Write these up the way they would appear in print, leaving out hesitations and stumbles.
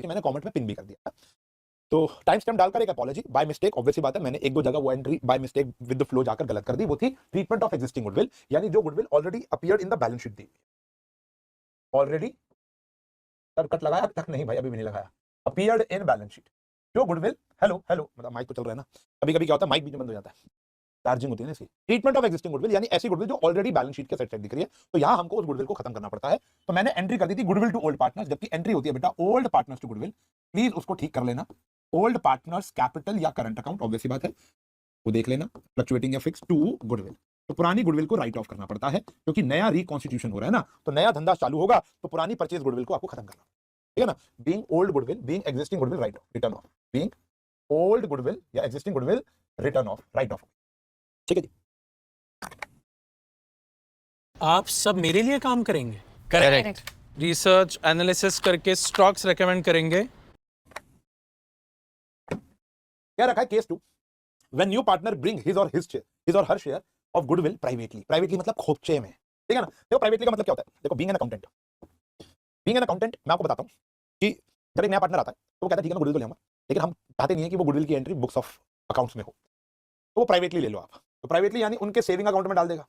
मैंने कमेंट में पिन भी कर दिया। तो टाइम स्टैम्प डालकर एक अपॉलॉजी बाय मिस्टेक, ऑब्वियसली बात है मैंने एक दो जगह वो entry by mistake with the flow जाकर गलत कर दी। वो थी ट्रीटमेंट ऑफ एग्जिस्टिंग गुडविल, यानी जो goodwill already appeared in the balance sheet the, already cut लगाया तक नहीं भाई, अभी भी नहीं लगाया, अपीयर्ड इन बैलेंस शीट जो गुडविल, हेलो हेलो मतलब माइक तो चल रहा है ना, कभी कभी क्या होता है माइक बीच में बंद हो जाता है, चार्जिंग होती है ना इसकी। ट्रीटमेंट ऑफ एग्जिस्टिंग गुडविल यानी ऐसी गुडविल जो ऑलरेडी बैलेंस शीट के साइड दिख रही है, तो यहां हमको उस गुडविल को खत्म करना पड़ता है। तो मैंने एंट्री कर दी थी गुडविल टू ओल्ड पार्टनर्स, जबकि एंट्री होती है बेटा old partners to goodwill, please उसको ठीक कर लेना। ओल्ड पार्टनर्स कैपिटल या करंट अकाउंट, ऑब्वियसली बात है वो देख लेना, फ्लक्चुएटिंग या फिक्स टू गुडविल। तो पुरानी गुडविल को राइट ऑफ करना पड़ता है क्योंकि नया रिकॉन्स्टिट्यूशन हो रहा है ना, तो नया धंधा चालू होगा, तो पुरानी परचेज गुडविल को आपको खत्म करना, ठीक है ना। Being old goodwill, being existing goodwill, write off, written off, being old goodwill या existing goodwill, written off, write off, ठीक है जी। आप सब मेरे लिए काम करेंगे? करेक्ट। रिसर्च एनालिसिस करके स्टॉक्स रेकमेंड करेंगे? क्या रखा है case 2, when new partner bring his or her share of goodwill privately, privately मतलब खोपचे में, ठीक है ना। देखो प्राइवेटली का मतलब क्या होता है, देखो बीइंग एन अकाउंटेंट, मैं आपको बताता हूं कि जब एक नया पार्टनर आता है तो वो कहता है ठीक है मैं गुडविल तो ले आऊंगा, लेकिन हम चाहते नहीं है कि वो गुडविल की एंट्री बुक्स ऑफ अकाउंट्स में हो, तो वो प्राइवेटली ले लो आप। तो प्राइवेटली यानी उनके सेविंग अकाउंट में डाल देगा,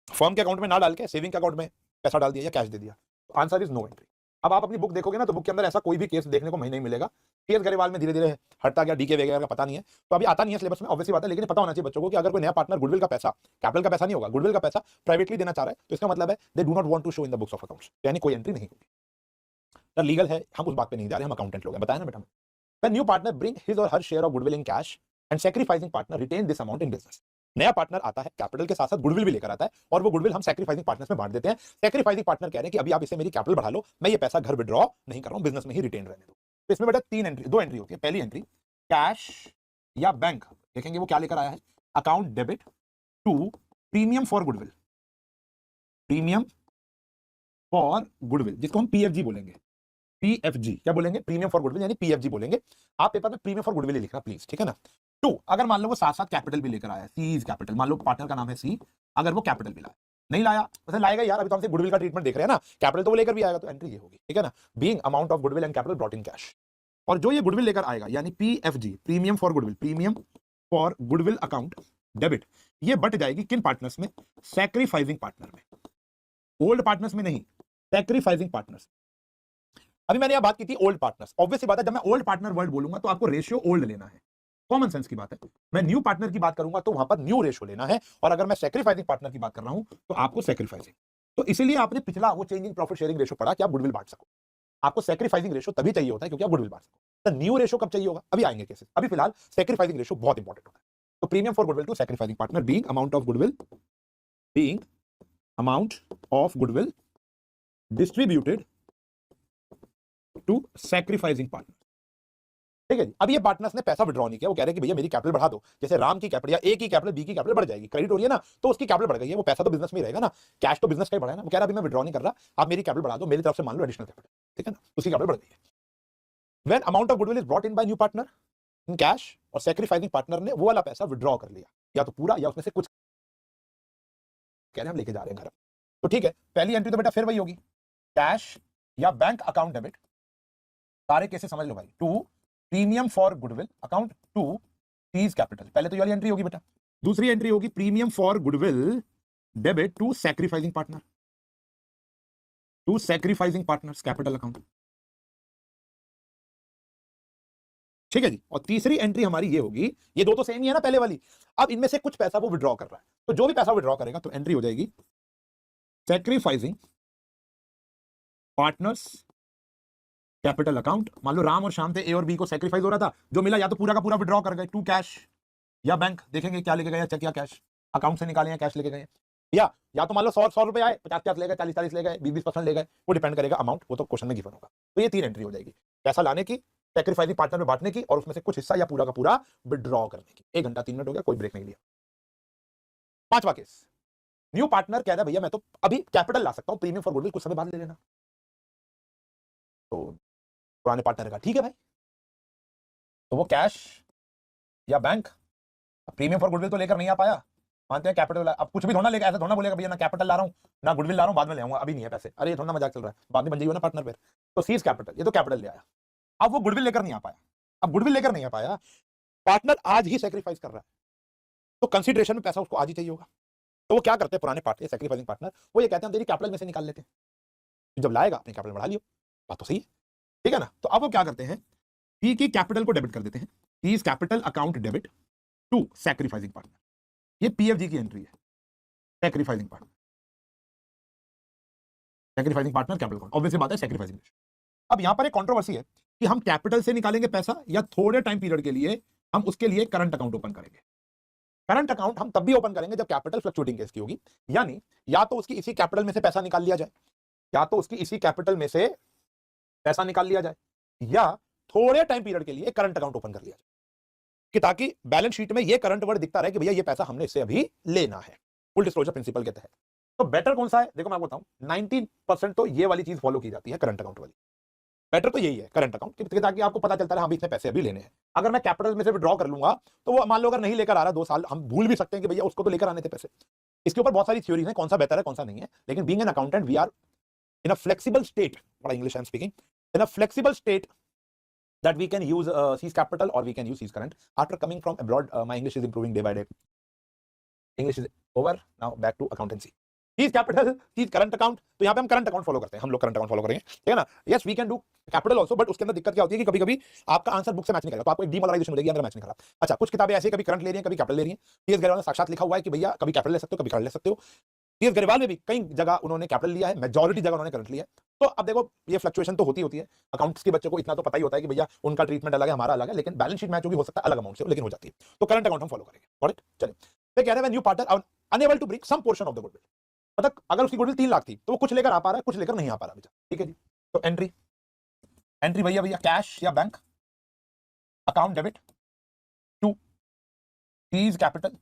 फर्म के अकाउंट में ना डाल के सेविंग के अकाउंट में पैसा डाल दिया या कैश दे दिया, तो आंसर इज नो एंट्री। अब आप अपनी बुक देखोगे ना तो बुक के अंदर ऐसा कोई भी केस देखने को नहीं मिलेगा। केस गरेवाल में धीरे धीरे हटता गया, डीके वगैरह का पता नहीं है, तो अभी आता नहीं है सिलेबस में, ऑब्वियसली बात है, लेकिन पता होना चाहिए बच्चों को कि अगर कोई नया पार्टनर गुडविल का पैसा, कैपिटल का पैसा नहीं होगा, गुडविल का पैसा प्राइवेटली देना चाह रहा है, तो इसका मतलब है they do not want to show in the books of accounts, यानी कोई एंट्री नहीं होगी। सर लीगल है, हम उस बात पे नहीं जा रहे, हम अकाउंटेंट लोग हैं, बताया ना बेटा। When new partner bring his or her share of goodwill in cash and sacrificing partner retain this amount in business. नया पार्टनर आता है, कैपिटल के साथ साथ गुडविल भी लेकर आता है, और वो गुडविल हम सैक्रिफाइसिंग पार्टनर्स में बांट देते हैं। सैक्रिफाइसिंग पार्टनर कह रहे हैं कि अभी आप इसे मेरी कैपिटल बढ़ा लो, मैं ये पैसा घर विड्रॉ नहीं कर रहा हूं, बिजनेस में ही रिटेन रहने दो। तो इसमें बेटा दो एंट्री होती है। पहली एंट्री कैश या बैंक, देखेंगे वो क्या लेकर आया है, account debit to premium for goodwill, premium for goodwill जिसको हम पीएफजी बोलेंगे, पीएफजी क्या बोलेंगे, प्रीमियम फॉर गुडविल यानी पीएफजी बोलेंगे। आप पेपर में प्रीमियम फॉर गुडविल लिखना प्लीज, ठीक है ना। 2, अगर मान लो वो साथ साथ कैपिटल भी लेकर आया है, सी इज कैपिटल, मान लो पार्टनर का नाम है सी, अगर वो कैपिटल भी लाया, नहीं लाया वैसे लाएगा यार, अभी तो हमसे गुडविल का ट्रीटमेंट देख रहे हैं ना, कैपिटल तो वो लेकर भी आएगा, तो एंट्री ये होगी, ठीक है ना। Being amount of goodwill and capital brought in cash, और जो ये गुडविल लेकर आएगा यानी PFG, premium for goodwill, premium for goodwill account debit, ये बट जाएगी किन पार्टनर्स में, सैक्रिफाइसिंग पार्टनर में, ओल्ड पार्टनर्स में नहीं, सैक्रिफाइसिंग पार्टनर्स। अभी मैंने यह बात की थी ओल्ड पार्टनर्स, ऑब्वियसली बात है जब मैं ओल्ड पार्टनर वर्ड बोलूंगा तो आपको रेशियो ओल्ड लेना है, कॉमन सेंस की बात है। मैं न्यू पार्टनर की बात करूंगा तो वहां पर न्यू रेशियो लेना है, और अगर मैं सैक्रिफाइसिंग पार्टनर की बात कर रहा हूं तो आपको सैक्रिफाइसिंग। तो इसीलिए आपने पिछला वो चेंजिंग प्रॉफिट शेयरिंग रेशियो पढ़ा कि आप गुडविल बांट सको। आपको सैक्रिफाइसिंग रेशियो तभी चाहिए होता है क्योंकि आप गुडविल बांट सको। तो न्यू रेशियो कब चाहिए होगा, अभी आएंगे केसेस, अभी फिलहाल सैक्रिफाइसिंग रेशियो बहुत इंपॉर्टेंट होता है। तो premium for goodwill to sacrificing partner, being amount of goodwill, being amount of goodwill distributed to sacrificing partner, ठीक है जी। अब ये पार्टनर्स ने पैसा विड्रॉ नहीं किया, वो कह रहे हैं कि भैया मेरी कैपिटल बढ़ा दो, जैसे राम की कैपिटल या ए की कैपिटल बी की कैपिटल बढ़ जाएगी, क्रेडिट हो रही है ना, तो उसकी कैपिटल बढ़ गई है, वो पैसा तो बिजनेस में ही रहेगा ना, कैश तो बिजनेस का ही बढ़ा है ना, वो कह रहा है अभी मैं विड्रॉ नहीं कर रहा, आप मेरी कैपिटल बढ़ा दो, मेरी तरफ से मान लो एडिशनल कैपिटल, ठीक है ना, उसकी कैपिटल बढ़ गई है। When amount of goodwill is brought in by new partner in cash, और सैक्रिफाइसिंग पार्टनर ने वो वाला पैसा विड्रॉ कर लिया, या तो पूरा या उसमें से कुछ, कह रहे हैं हम लेके जा रहे हैं घर, तो ठीक है। पहली एंट्री तो बेटा फिर वही होगी, कैश या बैंक अकाउंट डेबिट, सारे केसेस समझ लो भाई, to premium for goodwill account to C's capital, पहले तो ये वाली एंट्री होगी बेटा। दूसरी एंट्री होगी premium for goodwill debit to sacrificing partner, to sacrificing partners capital account, ठीक है जी। और तीसरी एंट्री हमारी ये होगी, ये दो तो सेम ही है ना पहले वाली, अब इनमें से कुछ पैसा वो विड्रॉ कर रहा है, तो जो भी पैसा विड्रॉ करेगा तो एंट्री हो जाएगी सैक्रिफाइसिंग पार्टनर्स कैपिटल अकाउंट। मान लो राम और श्याम थे, ए और बी को सैक्रिफाइस हो रहा था, जो मिला या तो पूरा का पूरा विड्रॉ कर गए टू कैश या बैंक, देखेंगे क्या लेके गए, चेक या कैश, अकाउंट से निकाले या कैश लेके गए, या तो मान लो 100 रुपए आए, 50 ले गए, 40 ले गए, 20% ले गए, वो डिपेंड करेगा अमाउंट, वो तो क्वेश्चन में गिवन होगा। तो ये 3 एंट्री हो जाएगी, पैसा लाने की, सैक्रिफाइसिंग पार्टनर में बांटने की, और उसमें से कुछ हिस्सा या पूरा का पूरा विड्रॉ करने की। 1 घंटा 3 मिनट हो गया, कोई ब्रेक नहीं लिया। 5वां केस, न्यू पार्टनर कह रहा है भैया मैं तो अभी कैपिटल ला सकता हूं, प्रीमियम फॉर गुडविल कुछ समय बाद ले लेना, तो पुराने पार्टनर का ठीक है भाई, तो वो कैश या बैंक, प्रीमियम फॉर गुडविल तो लेकर नहीं आ पाया, मानते हैं कैपिटल, अब कुछ भी थोड़ा लेके ऐसा थोड़ा बोलेगा भैया ना कैपिटल ला रहा हूँ ना गुडविल ला रहा हूँ, बाद में ले आऊंगा, अभी नहीं है पैसे, अरे ये थोड़ा मजाक चल रहा है, बाद में बन जाइए ना पार्टनर फिर। तो सीज कैपिटल, ये तो कैपिटल ले आया, अब वो गुडविल लेकर नहीं आ पाया, अब गुडविल लेकर नहीं आ पाया, पार्टनर आज ही सेक्रीफाइस कर रहा है, तो कंसिडरेशन में पैसा उसको आज ही चाहिए होगा। तो वो क्या करते हैं पुराने पार्टनर, सेक्रीफाइसिंग पार्टनर, वो ये कहते हैं हम तेरी कैपिटल में से निकाल लेते हैं, जब लाएगा अपनी कैपिटल बढ़ा लियो, बात तो सही है, ठीक है ना। तो अब वो क्या करते हैं, पी की कैपिटल को डेबिट कर देते हैं, P's capital account debit to sacrificing partner, ये पीएफजी की एंट्री है, sacrificing partner, sacrificing partner capital account, obviously बात है सैक्रिफाइसिंग। अब यहां पर एक कंट्रोवर्सी है कि हम कैपिटल से निकालेंगे पैसा या थोड़े टाइम पीरियड के लिए हम उसके लिए करंट अकाउंट ओपन करेंगे। करंट अकाउंट हम तब भी ओपन करेंगे जब कैपिटल फ्लक्चुएटिंग केस की होगी, यानी या तो उसकी इसी कैपिटल में से पैसा निकाल लिया जाए, या तो उसकी इसी कैपिटल में से पैसा निकाल लिया जाए, या थोड़े टाइम पीरियड के लिए करंट अकाउंट ओपन कर लिया जाए, कि ताकि बैलेंस शीट में ये करंट वर्ड दिखता रहे कि भैया ये पैसा हमने इससे अभी लेना है, फुल डिस्क्लोजर प्रिंसिपल के तहत। तो बेटर कौन सा है, देखो मैं आपको बताऊं, 90% तो ये वाली चीज फॉलो की जाती है, करंट अकाउंट वाली। बेटर तो यही है करंट अकाउंट, ताकि आपको पता चलता है हाँ इतने पैसे अभी लेने हैं। अगर मैं कैपिटल में से विड्रॉ कर लूंगा तो वो मान लो अगर नहीं लेकर आ रहा 2 साल, हम भूल भी सकते हैं कि भैया उसको तो लेकर आने थे पैसे। इसके ऊपर बहुत सारी थ्योरीज हैं, कौन सा बेहतर है कौन सा नहीं है, लेकिन being an accountant we are in a flexible state, बड़ा English I am speaking, in a flexible state that we can use seize capital or we can use seize current. After coming from abroad, my English is improving day by day. English is over, now back to accountancy. Seize capital, seize current account. तो यहाँ पे हम current account follow करते हैं, हम लोग current account follow करेंगे, ठीक है ना। Yes we can do capital also, but उसके अंदर दिक्कत क्या होती है कि कभी कभी आपका आंसर बुक से मैच नहीं करेगा, तो आपको एक डीमोरलाइजेशन हो जाएगी अगर मैच नहीं करा। अच्छा, कुछ किताबें ऐसी कभी करंट ले रही हैं कभी कैपिटल ले रही हैं, सीएस गैरवाल ने साक्षात लिखा हुआ है कि भैया कभी कैपिटल ले सकते हो कभी करंट ले सकते हो। सीएस गैरवाल में भी कई जगह उन्होंने कैपिटल लिया है, मेजॉरिटी जगह उन्होंने करंट लिया है। तो अब देखो ये फ्लक्चुएशन तो होती है, अकाउंट्स के बच्चों को इतना तो पता ही होता है कि भैया उनका ट्रीटमेंट अलग है हमारा अलग है, लेकिन बैलेंस शीट मैच होगी, हो सकता है अलग अमाउंट से, लेकिन हो जाती है। तो करंट अकाउंट हम फॉलो करेंगे, ऑलराइट। चलिए, फिर कह रहे हैं new partner unable to bring some portion of the goodwill, मतलब अगर उसकी गुडविल 3 लाख थी तो वो कुछ लेकर आ पा रहा है, कुछ लेकर नहीं आ पा रहा बेटा, ठीक है जी। तो एंट्री भैया कैश या bank account debit to C's capital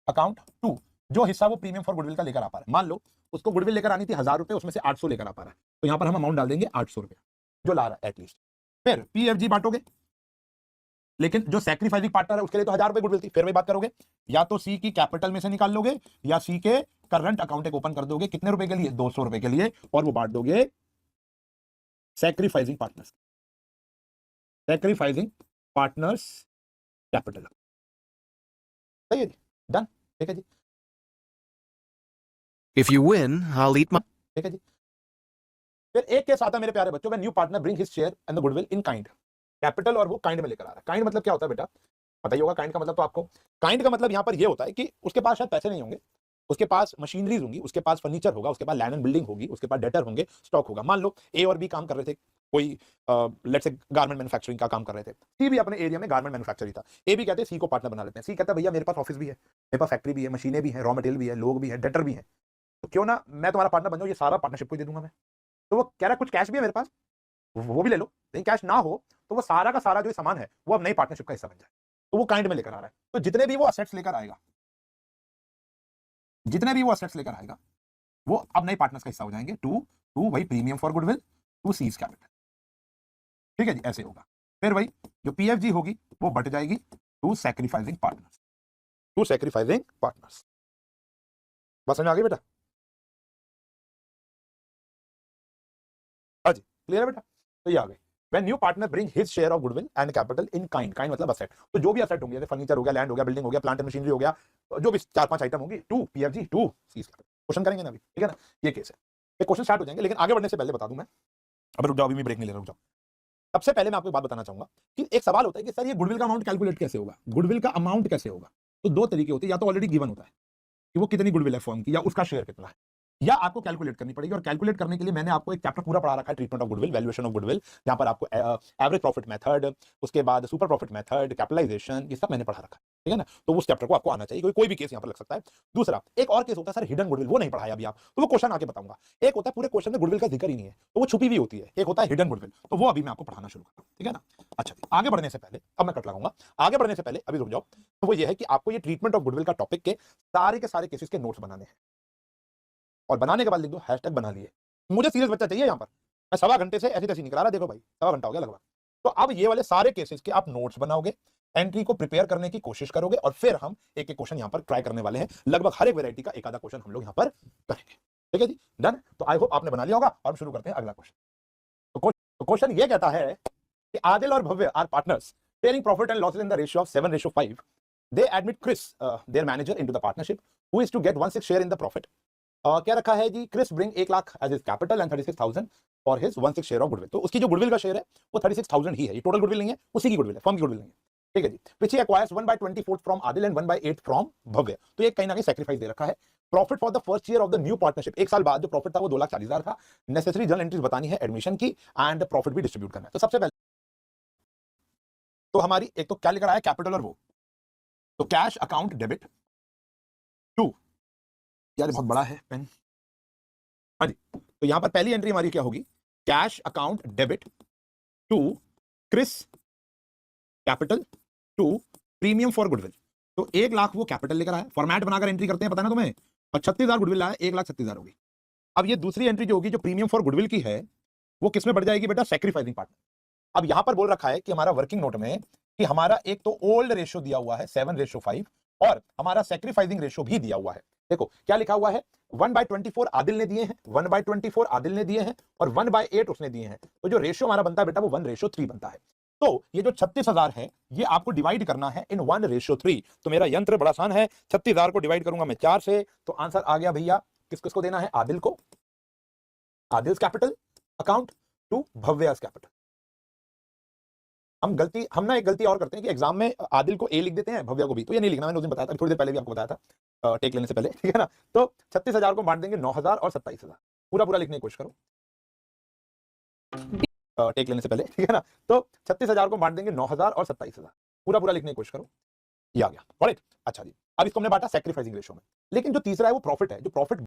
account to, जो हिस्सा वो प्रीमियम फॉर गुडविल का लेकर आ पा रहा है। मान लो उसको गुडविल लेकर आनी थी 1000 रुपए, उसमें से 800 लेकर आ पा रहा है, तो यहां पर हम अमाउंट डाल देंगे 800 रुपए जो ला रहा है एटलीस्ट। फिर पीएफजी बांटोगे, लेकिन जो सैक्रिफाइसिंग पार्टनर है उसके लिए तो 1000 रुपए गुडविल थी, फिर वही बात करोगे, या तो सी की कैपिटल में से निकाल लोगे या सी के करंट अकाउंट एक ओपन कर दोगे, कितने रुपए के लिए 200 रुपए के लिए, और वो बांट दोगे sacrificing partners, sacrificing partners capital. सही है जी, डन, ठीक है जी। If you win, I'll eat my. ठीक है जी। फिर एक केस आता है मेरे प्यारे बच्चों, when new partner bring his share and the goodwill in kind, capital और वो काइंड में लेकर आ रहा है। काइंड मतलब क्या होता है बेटा, पता ही होगा काइंड का मतलब तो आपको। काइंड का मतलब यहां पर ये होता है कि उसके पास शायद पैसे नहीं होंगे, उसके पास मशीनरीज होंगी, उसके पास फर्नीचर होगा, उसके पास लैंड एंड बिल्डिंग होगी, उसके पास डेटर होंगे, स्टॉक होगा। मान लो ए और बी काम कर रहे थे, कोई लेट्स से गारमेंट मैन्युफैक्चरिंग का काम कर रहे थे, सी भी अपने एरिया में गारमेंट मैन्युफैक्चरिंग था। ए भी कहते हैं सी को पार्टनर बना लेते हैं, सी कहता है भैया मेरे पास ऑफिस भी है, मेरे पास फैक्ट्री भी है, मशीनें भी है, रॉ मटेरियल भी है, लोग भी है, डेटर भी है, तो क्यों ना मैं तुम्हारा पार्टनर बन जाऊं, ये सारा पार्टनरशिप को ही दे दूंगा मैं। तो वो कह रहा है कुछ कैश भी है मेरे पास, वो भी ले लो, लेकिन कैश ना हो तो वो सारा का सारा जो सामान है वो अब नई पार्टनरशिप का हिस्सा बन जाए, तो वो काइंड में लेकर आ रहा है। तो जितने भी वो असेट्स लेकर आएगा, जितने भी वो असेट्स लेकर आएगा वो अब नए पार्टनर्स का हिस्सा हो जाएंगे, टू वही premium for goodwill to C's capital, ठीक है जी, ऐसे होगा। फिर वही जो पीएफजी होगी वो बट जाएगी to sacrificing partners, to sacrificing partners. बस समझ आ गई बेटा, हाँ जी, क्लियर है बेटा। तो ये आ गई, when new partner bring his share of goodwill and capital in kind, kind मतलब asset, तो जो भी asset होंगे जैसे फर्नीचर हो गया, लैंड हो गया, बिल्डिंग हो गया, प्लांट एंड मशीनरी हो गया, जो भी 4-5 आइटम होंगी, to PFG to C's capital. Question करेंगे ना अभी, ठीक है ना, ये केस है। ये क्वेश्चन स्टार्ट हो जाएंगे, लेकिन आगे बढ़ने से पहले बता दूं मैं, अब रुक जाओ, अभी मैं ब्रेक नहीं ले रहा, रुक जाओ। सबसे पहले मैं आपको एक बात बताना चाहूंगा कि एक सवाल होता है कि सर ये गुडविल का अमाउंट कैलकुलेट कैसे होगा, गुडविल का अमाउंट कैसे होगा। तो 2 तरीके होते हैं, या तो ऑलरेडी गिवन होता है कि वो कितनी गुडविल है फर्म की या उसका शेयर कितना है, या आपको कैलकुलेट करनी पड़ेगी। और कैलकुलेट करने के लिए मैंने आपको एक चैप्टर पूरा पढ़ा रखा है, treatment of goodwill, valuation of goodwill, जहां पर आपको एवरेज प्रॉफिट मेथड, उसके बाद सुपर प्रॉफिट मेथड, कैपिटलाइजेशन, ये सब मैंने पढ़ा रखा है, ठीक है ना। तो उस चैप्टर को आपको आना चाहिए, कोई भी केस यहाँ पर लग सकता है। दूसरा एक और केस होता है सर हिडन गुडविल, वो नहीं पढ़ाया अभी आप, तो वो क्वेश्चन आके बताऊंगा। एक होता है पूरे क्वेश्चन में गुडविल का जिक्र ही नहीं है, तो वो छुपी हुई होती है। एक होता है हिडन गुडविल, तो वो अभी मैं आपको पढ़ाना शुरू करता हूँ, ठीक है ना। अच्छा, आगे बढ़ने से पहले, अब मैं कट लगाऊंगा, आगे बढ़ने से पहले अभी रुक जाओ। तो वो ये है कि आपको ये ट्रीटमेंट ऑफ गुडविल का टॉपिक के सारे केसेस के नोट्स बनाने हैं, और बनाने के बाद लिख दो हैशटैग बना लिए। मुझे सीरियस बच्चा चाहिए यहाँ पर, मैं 1.25 घंटे से ऐसी तैसी निकला रहा, देखो भाई 1.25 घंटा हो गया लगभग। तो अब ये वाले सारे केसेस के आप नोट्स बनाओगे, एंट्री को प्रिपेयर करने की कोशिश करोगे और फिर हम एक एक क्वेश्चन यहां पर ट्राई करने वाले हैं। लगभग हर एक वैरायटी का एक आधा क्वेश्चन हम लोग यहां पर करेंगे। ठीक है जी, डन। तो आई होप आपने बना लिया होगा और हम शुरू करते हैं अगला क्वेश्चन। तो क्वेश्चन ये कहता है कि आदिल और Bhavya are partners sharing profit and losses in the ratio of 7:5. They admit Chris, their manager, into the partnership, who is to get 1/6 share in the profit. क्या रखा है जी, Chris bring 1 lakh as his capital and 36,000 for his 1/6 share of goodwill. तो उसकी जो goodwill का share है वो 36,000 ही है, ये टोटल गुडविल नहीं है, उसी की गुडविल है, फर्म की गुडविल नहीं है। ठीक है जी, which he acquires 1/24 from Adil and 1/8 from Bhavya. तो ये कहीं ना कहीं सैक्रिफाइस दे रखा है। Profit for the first year of the new partnership, एक साल बाद जो प्रॉफिट था वो 2,40,000 था। नेसेसरी जर्नल एंट्रीज बतानी है एडमिशन की एंड प्रॉफिट भी डिस्ट्रीब्यूट करना है। तो सबसे पहले तो हमारी एक तो क्या लेकर आया, कैपिटल और वो, तो कैश अकाउंट डेबिट टू, यार बहुत बड़ा है पेन, हाँ जी। तो यहां पर पहली एंट्री हमारी क्या होगी, cash account debit to Chris capital to premium for goodwill. तो 1 लाख वो कैपिटल लेकर आया, फॉर्मेट बनाकर एंट्री करते हैं पता ना तुम्हें, और 36,000 गुडविल लाया, 1,36,000 होगी। अब ये दूसरी एंट्री जो होगी, जो प्रीमियम फॉर गुडविल की है, वो किसमें बढ़ जाएगी बेटा, सैक्रिफाइसिंग पार्टनर। अब यहां पर बोल रखा है कि हमारा वर्किंग नोट में कि हमारा एक तो ओल्ड रेशियो दिया हुआ है 7:5 और हमारा सैक्रिफाइसिंग रेशियो भी दिया हुआ है। देखो क्या लिखा हुआ है, 1/24 आदिल ने दिए हैं, 1/24 आदिल ने दिए हैं और 1/8 उसने दिए हैं। तो जो रेशियो हमारा बनता है बेटा वो 1:3 बनता है। तो ये जो 36,000 है ये आपको डिवाइड करना है इन 1:3। तो मेरा यंत्र बड़ा आसान है, 36,000 को डिवाइड करूंगा मैं 4 से, तो आंसर आ गया भैया, किस किसको देना है, आदिल को, Adil's capital account to भव्यास capital. हम ना एक गलती और करते हैं कि एग्जाम में आदिल को ए लिख देते हैं, भव्या को बी। तो ये नहीं लिखना, मैंने उस दिन बताया था, थोड़ी देर पहले भी आपको बताया था टेक लेने से पहले, ठीक है ना। तो 36,000 को बांट देंगे 9,000 और 27,000, पूरा पूरा लिखने की कोशिश करो टेक लेने से पहले, ठीक है ना। तो 36,000 को बांट देंगे 9,000 और 27,000, पूरा पूरा लिखने की कोशिश करो, ये आ गया। ऑलराइट, अच्छा जी। अब इसको हमने बांटा सैक्रिफाइसिंग रेशियो में, लेकिन जो तीसरा है वो प्रॉफिट है। जो प्रॉफिट